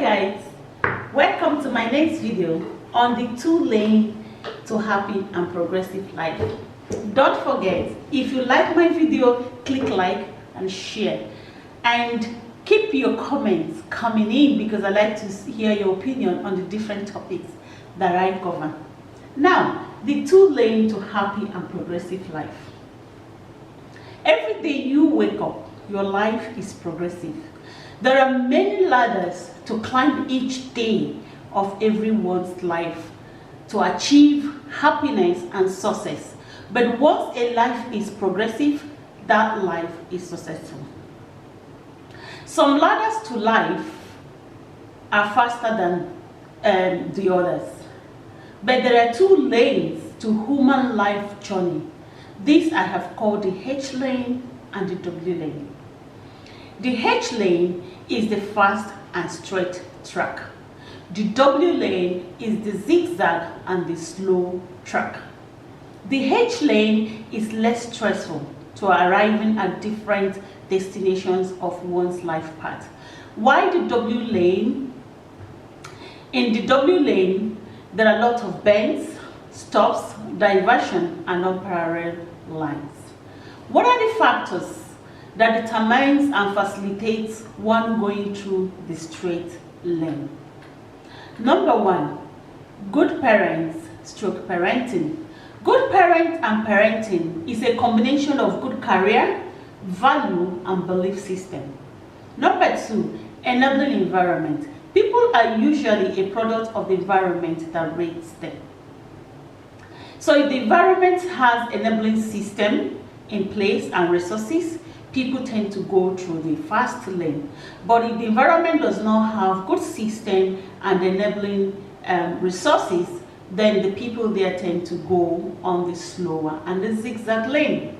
guys, welcome to my next video on the 2-lane to happy and progressive life. Don't forget, if you like my video, click like and share, and keep your comments coming in because I like to hear your opinion on the different topics that I cover. Now, the 2-lane to happy and progressive life. Every day you wake up, your life is progressive. There are many ladders to climb each day of everyone's life to achieve happiness and success. But once a life is progressive, that life is successful. Some ladders to life are faster than the others. But there are 2 lanes to human life journey. This I have called the H lane and the W lane. The H lane is the fast and straight track. The W lane is the zigzag and the slow track. The H lane is less stressful to arriving at different destinations of one's life path. While the W lane, in the W lane, there are a lot of bends, stops, diversion, and unparalleled lines. What are the factors that determines and facilitates one going through the straight lane? Number 1, good parents stroke parenting. Good parent and parenting is a combination of good career, value, and belief system. Number 2, enabling environment. People are usually a product of the environment that rates them. So if the environment has enabling system in place and resources, people tend to go through the fast lane. But if the environment does not have good system and enabling resources, then the people there tend to go on the slower and the zigzag lane.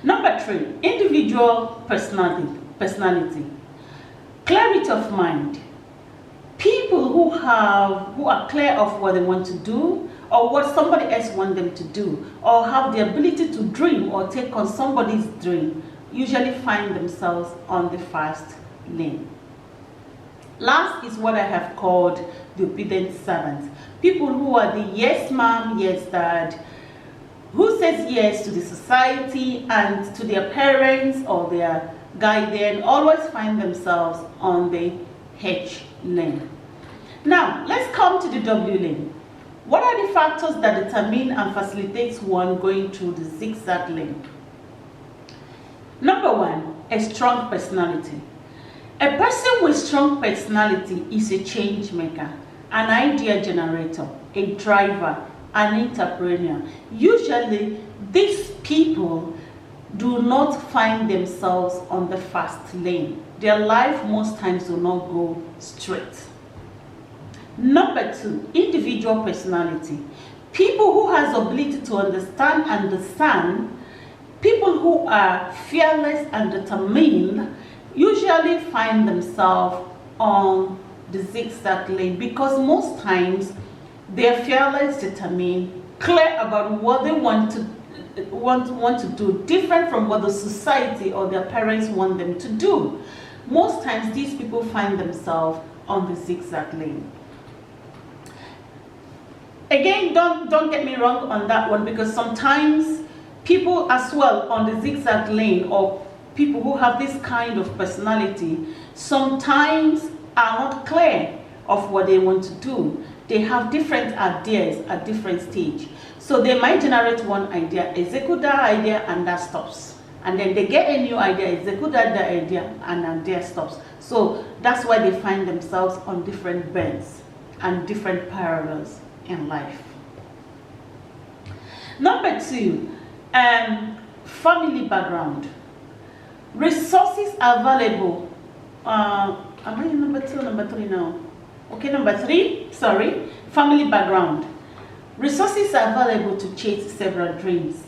Number 3, individual personality. Clarity of mind. People who are clear of what they want to do or what somebody else wants them to do, or have the ability to dream or take on somebody's dream, usually find themselves on the fast lane. Last is what I have called the obedient servants. People who are the yes ma'am, yes dad, who says yes to the society and to their parents or their guardian, always find themselves on the H lane. Now, let's come to the W lane. What are the factors that determine and facilitates one going through the zigzag lane? Number 1, a strong personality. A person with strong personality is a change maker, an idea generator, a driver, an entrepreneur. Usually, these people do not find themselves on the fast lane. Their life most times will not go straight. Number 2, individual personality. People who has ability to understand and discern, people who are fearless and determined, usually find themselves on the zigzag lane because most times they're fearless, determined, clear about what they want to do, different from what the society or their parents want them to do. Most times these people find themselves on the zigzag lane. Again, don't get me wrong on that one, because sometimes people as well on the zigzag lane, or people who have this kind of personality, sometimes are not clear of what they want to do. They have different ideas at different stage. So they might generate one idea, execute that idea, and that stops. And then they get a new idea, execute that idea, and then there stops. So that's why they find themselves on different bends and different parallels in life. Number 2, family background. Resources available. Am I in number 2 or number 3 now? Okay, number 3, sorry. Family background. Resources available to chase several dreams.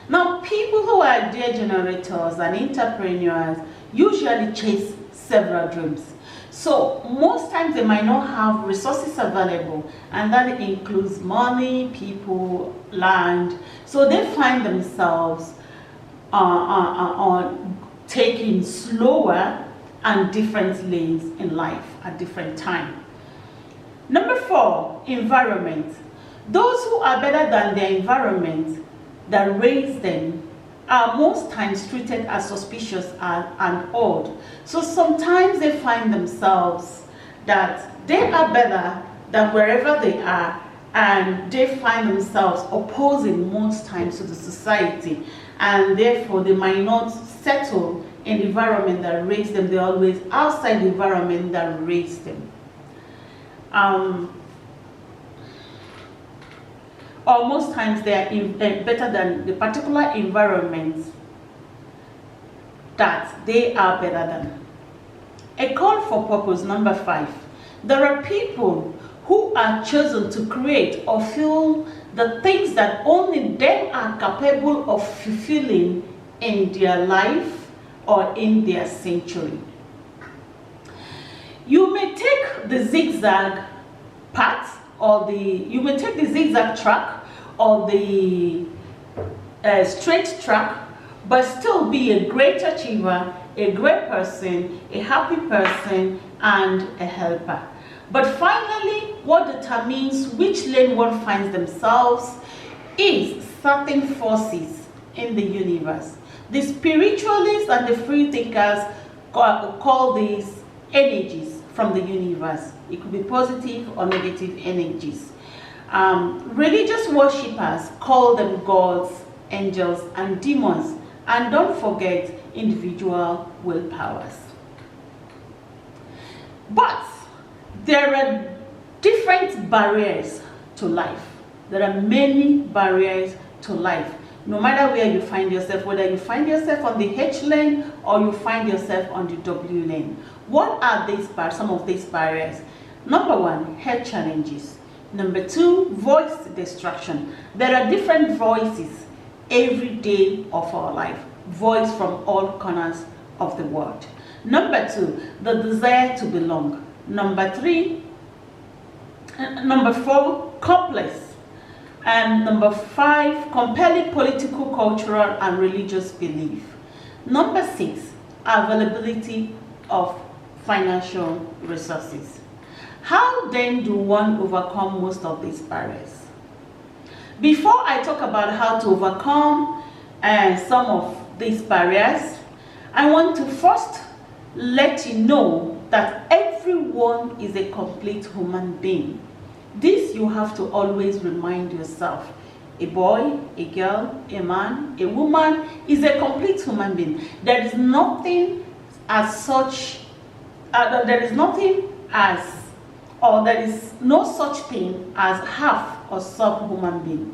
Now, people who are idea generators and entrepreneurs usually chase several dreams. So most times they might not have resources available, and that includes money, people, land. So they find themselves on taking slower and different lanes in life at different times. Number 4, environment. Those who are better than their environment that raised them are most times treated as suspicious and odd. So sometimes they find themselves that they are better than wherever they are, and they find themselves opposing most times to the society, and therefore they might not settle in the environment that raised them. They're always outside the environment that raised them. Or most times they are better than the particular environment that they are better than. A call for purpose, number 5. There are people who are chosen to create or feel the things that only them are capable of fulfilling in their life or in their century. You may take the zigzag path, or you may take the zigzag track or the straight track, but still be a great achiever, a great person, a happy person, and a helper. But finally, what determines which lane one finds themselves is certain forces in the universe. The spiritualists and the free thinkers call these energies from the universe. It could be positive or negative energies. Religious worshippers call them gods, angels, and demons. And don't forget individual willpowers. But there are different barriers to life. There are many barriers to life. No matter where you find yourself, whether you find yourself on the H lane or you find yourself on the W lane. What are some of these barriers? Number 1, health challenges. Number 2, voice distraction. There are different voices every day of our life. Voice from all corners of the world. Number 2, the desire to belong. Number 4, complex. And number 5, compelling political, cultural, and religious belief. Number 6, availability of financial resources. How then do one overcome most of these barriers? Before I talk about how to overcome some of these barriers, I want to first let you know that everyone is a complete human being. This you have to always remind yourself. A boy, a girl, a man, a woman is a complete human being. There is nothing as such, there is no such thing as half or subhuman being.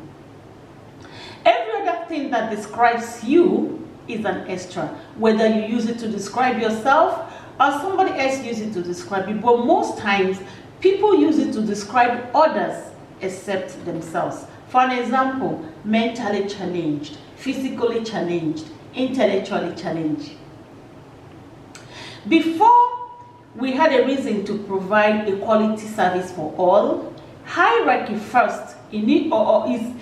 Every other thing that describes you is an extra, whether you use it to describe yourself or somebody else uses it to describe you. But most times, people use it to describe others except themselves. For an example, mentally challenged, physically challenged, intellectually challenged. Before we had a reason to provide a quality service for all, hierarchy first is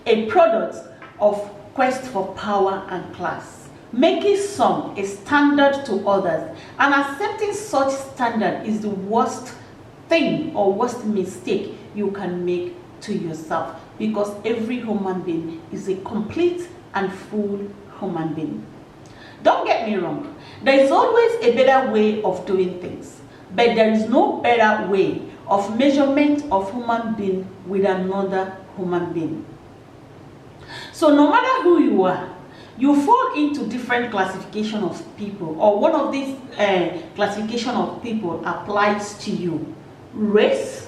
a product of quest for power and class, making some a standard to others, and accepting such standard is the worst thing or worst mistake you can make to yourself, because every human being is a complete and full human being. Don't get me wrong, there is always a better way of doing things, but there is no better way of measurement of human being with another human being. So no matter who you are, you fall into different classification of people, or one of these classification of people applies to you. Race,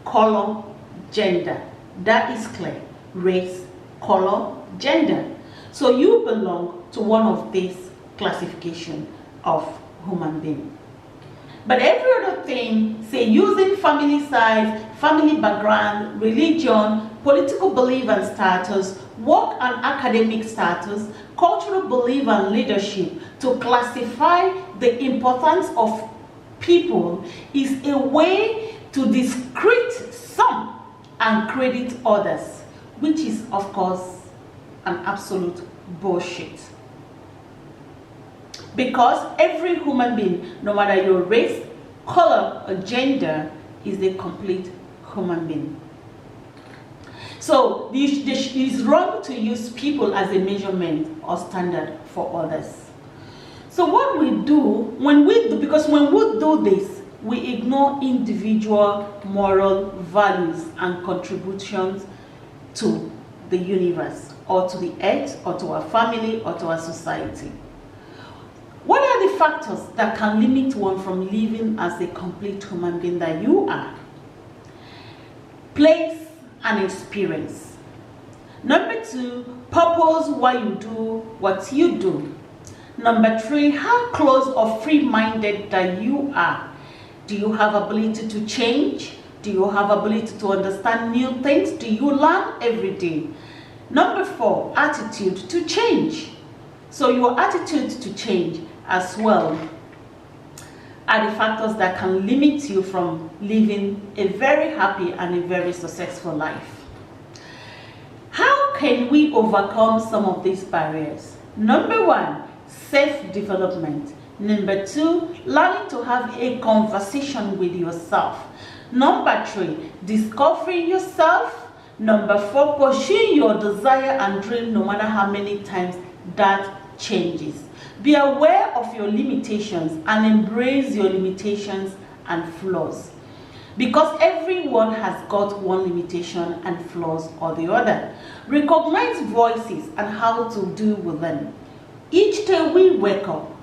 color, gender. That is clear. Race, color, gender. So you belong to one of these classification of human being. But every other thing, say using family size, family background, religion, political belief and status, work and academic status, cultural belief and leadership to classify the importance of people is a way to discredit some and credit others, which is of course an absolute bullshit. Because every human being, no matter your race, color, or gender, is a complete human being. So it is wrong to use people as a measurement or standard for others. So what we do, because when we do this, we ignore individual moral values and contributions to the universe, or to the earth, or to our family, or to our society. What are the factors that can limit one from living as a complete human being that you are? Place and experience. Number 2, purpose why you do what you do. Number 3, how close or free-minded that you are. Do you have ability to change? Do you have ability to understand new things? Do you learn every day? Number 4, attitude to change. So your attitude to change as well are the factors that can limit you from living a very happy and a very successful life. How can we overcome some of these barriers? Number 1, self-development. Number 2, learning to have a conversation with yourself. Number 3, discovering yourself. Number 4, pursuing your desire and dream no matter how many times that changes. Be aware of your limitations and embrace your limitations and flaws. Because everyone has got one limitation and flaws or the other. Recognize voices and how to deal with them. Each day we wake up,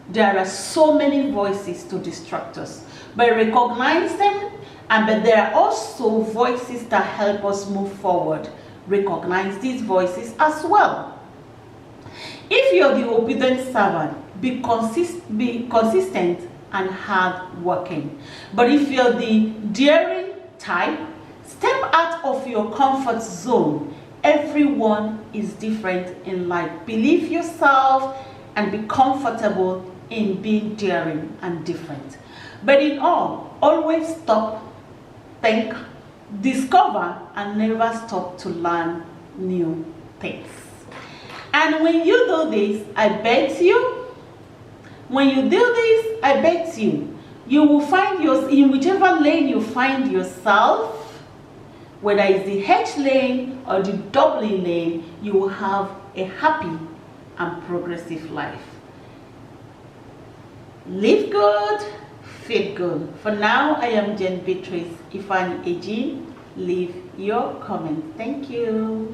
there are so many voices to distract us. But recognize them, but there are also voices that help us move forward. Recognize these voices as well. If you're the obedient servant, be consistent and hard-working. But if you're the daring type, step out of your comfort zone. Everyone is different in life. Believe yourself and be comfortable in being daring and different. But in all, always stop, think, discover, and never stop to learn new things. And when you do this, I bet you, you will find yourself in whichever lane you find yourself, whether it's the H lane or the W lane, you will have a happy and progressive life. Live good, feel good. For now, I am Jane Beatrice Ifani Eji. Leave your comment. Thank you.